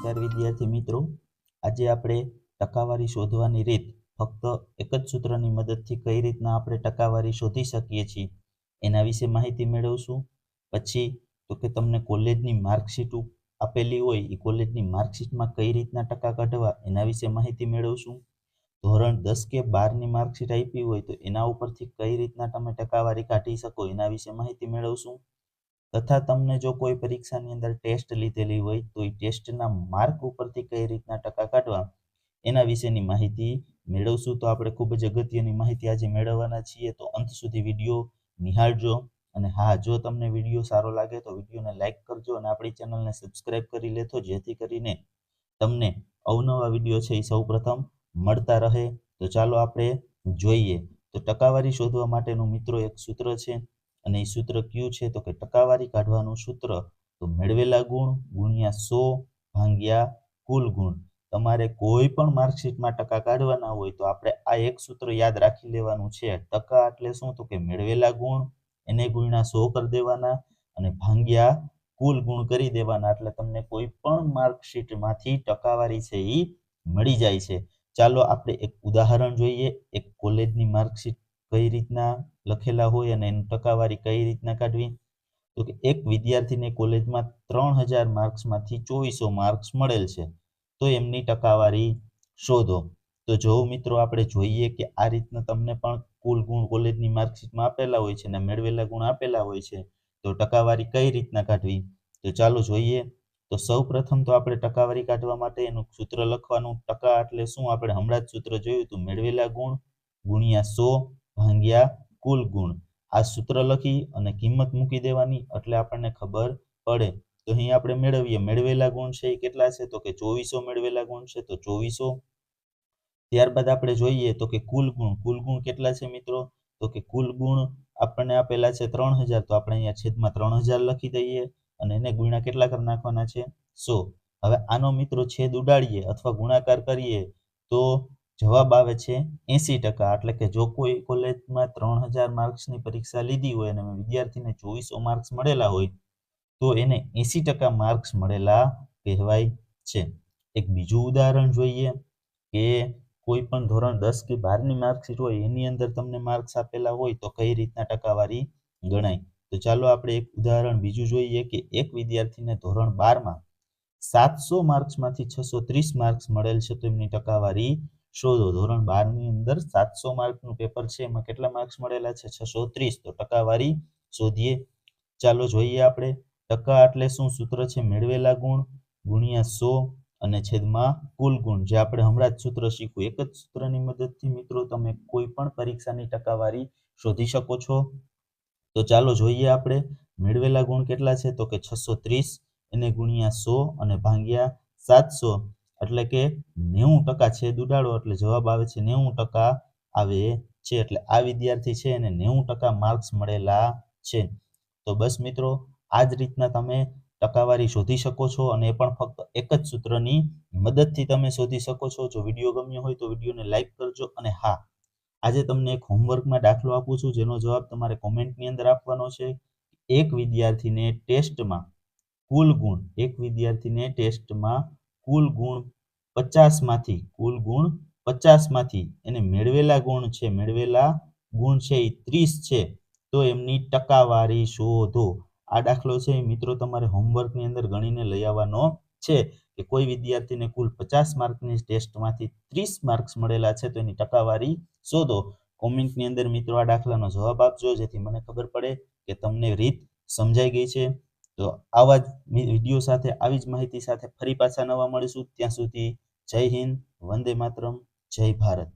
નમસ્કાર વિદ્યાર્થી મિત્રો, આજે આપણે ટકાવારી શોધવાની રીત ફક્ત એક જ સૂત્રની મદદથી કઈ રીતના આપણે ટકાવારી શોધી શકીએ છીએ એના વિશે માહિતી મેળવશું। પછી તો કે તમને કોલેજની માર્કશીટ આપેલી હોય એ કોલેજની માર્કશીટમાં કઈ રીતના ટકા કાઢવા એના વિશે માહિતી મેળવશું। ધોરણ 10 કે 12 ની માર્કશીટ આપી હોય તો એના ઉપરથી કઈ રીતના તમે ટકાવારી કાઢી શકો એના વિશે માહિતી મેળવશું। તથા તમને જો કોઈ પરીક્ષાની અંદર ટેસ્ટ લીધેલી હોય તો એ ટેસ્ટના માર્ક ઉપરથી કઈ રીતના ટકા કાઢવા એના વિશેની માહિતી મેળવશું। તો આપણે ખૂબ જ અગત્યની માહિતી આજે મેળવવાના છીએ, તો અંત સુધી વિડીયો નિહાળજો। અને હા, જો તમને વિડીયો સારો લાગે તો વિડીયોને લાઈક કરજો અને આપણી ચેનલને સબસ્ક્રાઇબ કરી લેજો, જેથી કરીને તમને અવનવા વિડીયો છે એ સૌપ્રથમ મળતા રહે। તો ચાલો આપણે જોઈએ। તો ટકાવારી શોધવા માટેનું મિત્રો એક સૂત્ર છે, અને એ સૂત્ર કયું છે તો કે ટકાવારી કાઢવાનું સૂત્ર તો મેળવેલા ગુણ ગુણ્યા 100 ભાગ્યા કુલ ગુણ। તમારે કોઈ પણ માર્કશીટમાં ટકા કાઢવાના હોય તો આપણે આ એક સૂત્ર યાદ રાખી લેવાનું છે। ટકા એટલે શું તો કે મેળવેલા ગુણ એને ગુણ્યા 100 કરી દેવાના અને ભાગ્યા કુલ ગુણ કરી દેવાના, એટલે તમને કોઈ પણ માર્કશીટમાંથી ટકાવારી છે એ મળી જાય છે। ચાલો આપણે એક ઉદાહરણ જોઈએ। એક કોલેજની માર્કશીટ કઈ રીતના લખેલા હોય અને એની ટકાવારી કઈ રીતના કાઢવી। તો કે એક વિદ્યાર્થીને કોલેજમાં 3000 માર્ક્સમાંથી 2400 માર્ક્સ મળેલ છે, તો એમની ટકાવારી શોધો। તો જો મિત્રો આપણે જોઈએ કે આ રીતના તમને પણ કુલ ગુણ કોલેજની માર્કશીટમાં આપેલા હોય છે અને મેળવેલા ગુણ આપેલા હોય છે, તો ટકાવારી કઈ રીતના કાઢવી તો ચાલો જોઈએ। તો સૌપ્રથમ તો આપણે ટકાવારી કાઢવા માટે એનું સૂત્ર લખવાનું। ટકા એટલે શું, આપણે હમણાં જ સૂત્ર જોયું હતું, મેળવેલા ગુણ ગુણ્યા 100 ભાગ્યા કુલ ગુણ। આ સૂત્ર લખી અને કિંમત મૂકી દેવાની એટલે આપણને ખબર પડે। તો અહીં આપણે મેળવીએ, મેળવેલા ગુણ છે એ કેટલા છે તો કે 2400 મેળવેલા ગુણ છે, તો 2400। ત્યારબાદ આપણે જોઈએ તો કે કુલ ગુણ કેટલા છે મિત્રો તો કે કુલ ગુણ આપણને આપેલા છે 3000, તો આપણે અહીંયા છેદમાં 3000 લખી દઈએ અને એને ગુણ્યા કેટલા કરી નાખવાના છે 100। હવે આનો મિત્રો છેદ ઉડાડીએ અથવા ગુણાકાર કરીએ તો જવાબ આવે છે 80%। એટલે કે જો કોઈ કોલેજમાં 3000 માર્ક્સની પરીક્ષા લીધી હોય અને વિદ્યાર્થીને 2400 માર્ક્સ મળેલા હોય તો એને 80% માર્ક્સ મળેલા કહેવાય છે। એક બીજું ઉદાહરણ જોઈએ કે કોઈ પણ ધોરણ 10 કે 12 ની માર્કશીટ હોય એની અંદર તમને માર્ક્સ આપેલા હોય તો કઈ રીતના ટકાવારી ગણાય। તો ચાલો આપણે એક ઉદાહરણ બીજું જોઈએ કે એક વિદ્યાર્થીને ધોરણ 12 માં 700 માર્ક્સમાંથી 630 માર્ક્સ મળેલ છે, તો એમની ટકાવારી શોધો। ધોરણ 12 ની અંદર 700 માર્કનું પેપર છે, એમાં કેટલા માર્ક્સ મળેલા છે 630, તો ટકાવારી શોધીએ। ચાલો જોઈએ આપણે ટકા એટલે શું, સૂત્ર છે મેળવેલા ગુણ ગુણ્યા 100 અને છેદમાં કુલ ગુણ, જે આપણે હમણાં જ સૂત્ર શીખ્યું। એક જ સૂત્રની મદદથી મિત્રો તમે કોઈ પણ પરીક્ષાની ટકાવારી શોધી શકો છો। તો ચાલો જોઈએ આપણે મેળવેલા ગુણ કેટલા છે તો કે 630, એને ગુણ્યા 100 અને ભાગ્યા 700 એટલે કે 90%। છેદ ઉડાડો એટલે જવાબ આવે છે 90% આવે છે, એટલે આ વિદ્યાર્થી છે એને 90% માર્ક્સ મળેલા છે। તો બસ મિત્રો, આ જ રીતના તમે ટકાવારી શોધી શકો છો, અને એ પણ ફક્ત એક જ સૂત્રની મદદથી તમે શોધી શકો છો। જો વિડીયો ગમ્યો હોય તો વિડીયોને લાઈક કરજો, અને હા, આજે તમને એક હોમવર્કમાં દાખલો આપું છું જેનો જવાબ તમારે કોમેન્ટની અંદર આપવાનો છે। એક વિદ્યાર્થીને ટેસ્ટમાં કુલ ગુણ 50 માંથી એને મેળવેલા ગુણ છે એ 30 છે, તો એમની ટકાવારી શોધો। આ દાખલો છે મિત્રો તમારે હોમવર્કની અંદર ગણીને લઈ આવવાનો છે કે કોઈ વિદ્યાર્થીને કુલ 50 માર્કની ટેસ્ટમાંથી 30 માર્ક્સ મળેલા છે, તો એની ટકાવારી શોધો। કોમેન્ટની અંદર મિત્રો આ દાખલાનો જવાબ આપજો, જેથી મને ખબર પડે કે તમને રીત સમજાઈ ગઈ છે। તો આવા જ વિડીયો સાથે, આવી જ માહિતી સાથે ફરી પાછા નવા મળીશું। ત્યાં સુધી જય હિન્દ, વંદે માતરમ, જય ભારત।